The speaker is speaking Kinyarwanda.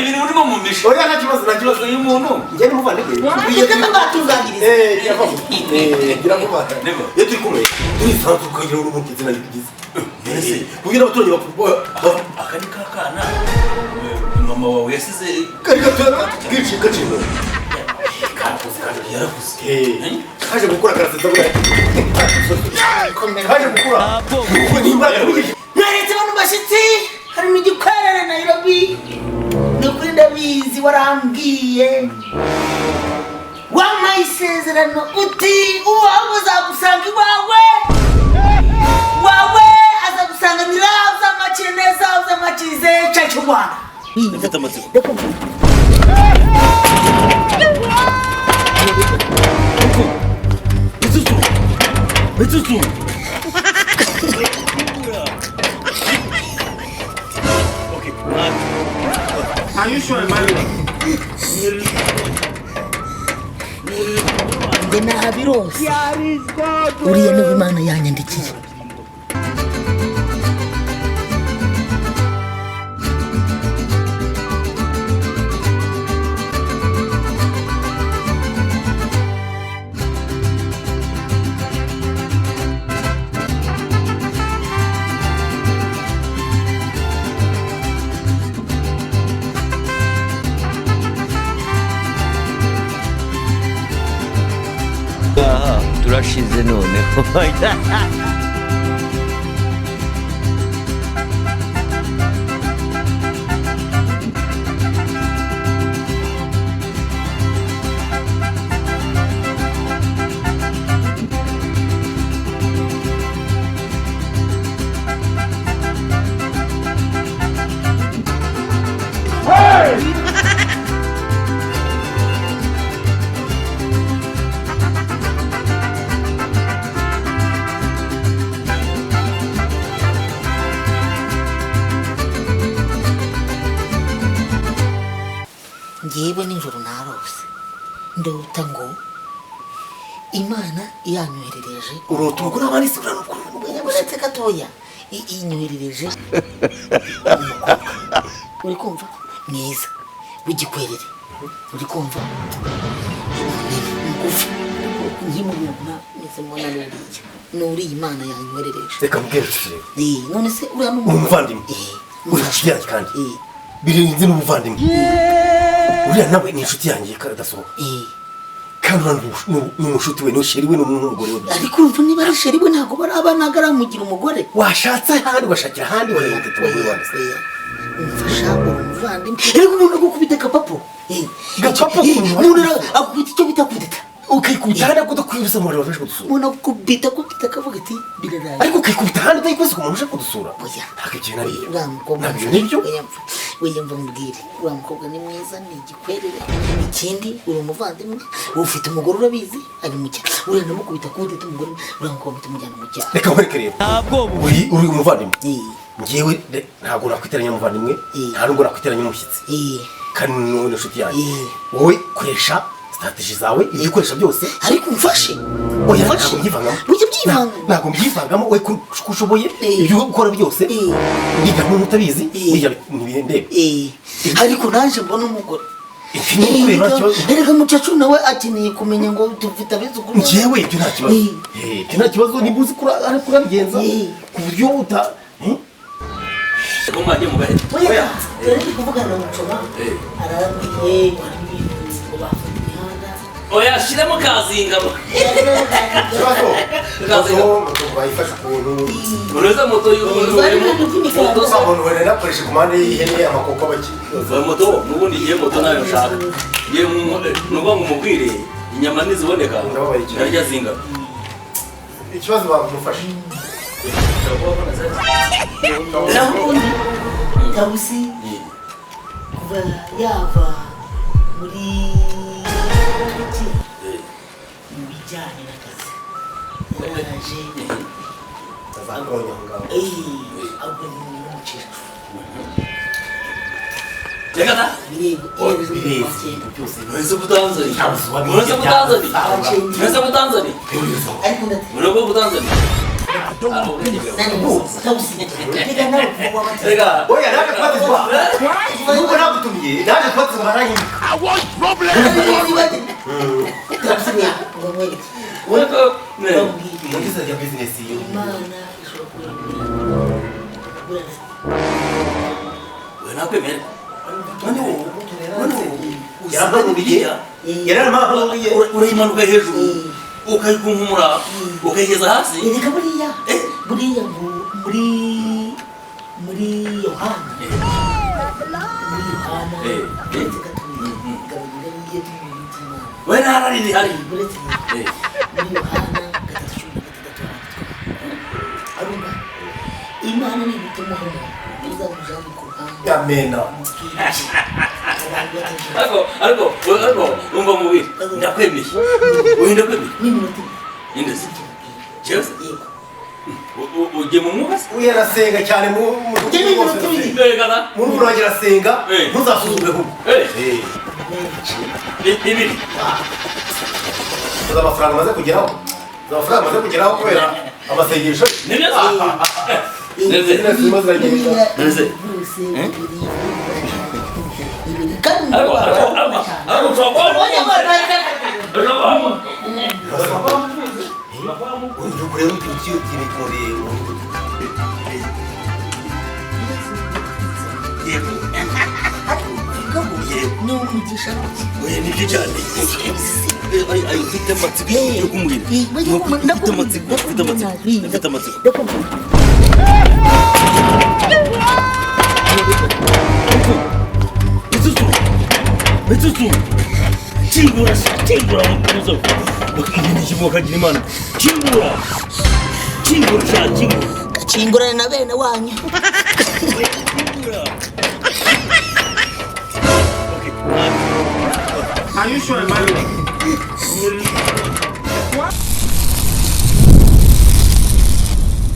hari ibintu urimo mu misho oya nta kibazo y'umuntu njye ni muvandimwe iyo kama batuzangiriza yavaho gira ngo bata iyo turi kumwe turisanzwe ukagira urubuga izina rigize kugira abaturage akandi kakana mama wawe yasize kari gatura kici yarakuze kaje gukura karaseta bwa kaje gukura naretse bano bashitsi harimo igikwerere Nairobi nukuri ndabizi warambwiye wampaye isezerano uti uwawe uzagusanga iwawe wawe azagusanganira uzamakire neza uzamakirize cyacu Rwanda mfite amatsiko Mitsutsu okay are you sure man njye nahabirose uriya niwe Imana yanyandikiye turashize noneho ngewe nijoro narose ndota ngo Imana yanyoherereje urota umugore w'abandi sura n'ukuri uretse gatoya inyoherereje uri kumva mwiza w'igikwerere uri kumva ngufu nkimubona nese mbona nuri Imana yanyoherereje reka mbwira none se uriya n'umuvandimwe uri inshuti yanjye kandi birenze n'umuvandimwe uriya nawe ni inshuti yanjye kadasohoka kandi ni umushuti we n'usheri we n'umugore we ariko urumva niba ari sheri we ntabwo barabana agaramugira umugore washatse ahandi ugashakira ahandi wareba utatu bagore wanditse umfasha umuvandimwe ariko umuntu agukubita gapapo umuntu agukubita icyo bita kudeta ukikubita ahandi kudakwibisa umuntu wafashe kudusura umuntu agukubita akavuga ati biraraye ariko ukikubita ahandi utayikoze ku muntu uje kudusura oya ntabwo ikintu ari iyo uriya mukobwa ntabwo nibyo wiyumva mubwire uriya mukobwa ni mwiza ni igikwerere ikindi uri umuvandimwe ufite umugore urabizi ari mu cyaro uriya ndamukubita kudeta umugore uriya mukobwa tumujyana mu cyaro reka nkwereke rero uri umuvandimwe ngewe ntabwo nakwiteranya umuvandimwe nta nubwo nakwiteranya umushyitsi kandi ni inshuti yanjye wowe koresha strategy zawe ibikoresho byose ariko umfashe oya ntabwo mbyivangamo ntabwo mbyivangamo we kushoboye ibyo ukora byose biga nk'umuntu utabizi bijya ntibindebe ariko naje mbona umugore erega mucacu nawe akeneye kumenya ngo dufite abizukuru njyewe ibyo nta kibazo ibyo nta kibazo niba uzi kurabigenza ku buryo uta kumwaje mugare oya rero kuvugana na mucoma arambwiye oya shiramo kazinga moto bayifasha ukuntu ureza moto y'umuntu moto sabona wenda nakoresha komande y'ihene amakoko baki moto nubundi giye moto nayo nshaka giye nuba ngo mubwire inyama niziboneka narya zinga ikibazo bamufasha nahundi tabusi kuva yava muri mu bijyanye n'akazi yaraje azangonya ngaho ahubwo ni umukecuru Tegata Uretse kutanzani Uretse kutanzani Uretse kutanzani Uretse kutanzani nani tawusi reka nawe kuva wabati rega oya naje kubatizwa nuko nagutumiye naje kubatizwa baranyimika tawusi ni ngomwe weko ne mugize ya business yo imana ishobora we nakwemera yarampamuriye urayimanuka hejuru ukayikunkumura ukayigeza hasi reka buriya ngo muri yohana we ntarariri hari muri yohana imana ni ibituma uzamujyana ku ruhande amena ariko umva mubiri ndakwemeye uhinda kwemeye n'iminota indese cyose ugiye mu mwuka se uyarasenga cyane mu berekana muri urangira asenga ntuzasuzume huko ibiri amafaranga amaze kugeraho kubera amasengesho ni neza neze neze nibyo cyane ufite amatsiko yo kumubwira ufite amatsiko Mitsutsu kingura mukuzo ibintu kimuka kagira imana kingura gakingurane na bene wanyu Are you sure, man?